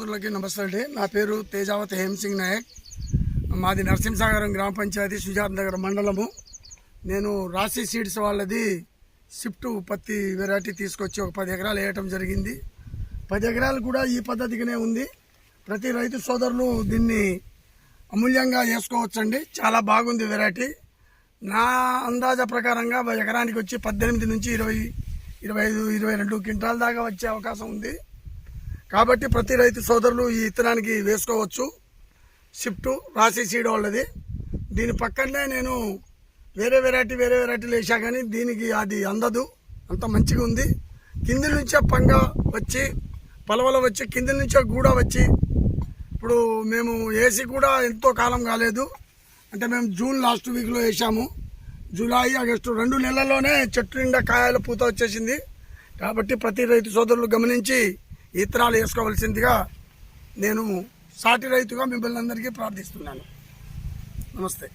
సోదరులకి నమస్తే అండి. నా పేరు తేజావతి హేమసింగ్ నాయక్. మాది నరసింహసాగరం గ్రామ పంచాయతీ సుజాత్ నగర్ మండలము. నేను రాశి సీడ్స్ వాళ్ళది షిఫ్ట్ పత్తి వెరైటీ తీసుకొచ్చి ఒక 10 ఎకరాలు వేయటం జరిగింది. 10 ఎకరాలు కూడా ఈ పద్ధతిగానే ఉంది. ప్రతి రైతు సోదరులు దీన్ని అమూల్యంగా వేసుకోవచ్చండి. చాలా బాగుంది వెరైటీ. నా అందాజ ప్రకారంగా ఎకరానికి వచ్చి 18 నుంచి 20, 25, 22 క్వింటాల దాకా వచ్చే అవకాశం ఉంది. కాబట్టి ప్రతి రైతు సోదరులు ఈ విత్తనానికి వేసుకోవచ్చు. షిఫ్ట్ రాశి సీడ్ వాళ్ళది. దీని పక్కనే నేను వేరే వెరైటీలు వేసా, కానీ దీనికి అది అందదు, అంత మంచిగా ఉంది. కింది నుంచే పంగ వచ్చి పలవలు వచ్చి కింది నుంచే గూడ వచ్చి, ఇప్పుడు మేము వేసి కూడా ఎంతో కాలం కాలేదు. అంటే మేము జూన్ లాస్ట్ వీక్లో వేసాము. జూలై, ఆగస్టు 2 నెలల్లోనే చెట్టు నిండా కాయల పూత వచ్చేసింది. కాబట్టి ప్రతి రైతు సోదరులు గమనించి విత్తనాలు వేసుకోవాల్సిందిగా నేను సాటి రైతుగా మిమ్మల్ని అందరికీ ప్రార్థిస్తున్నాను. నమస్తే.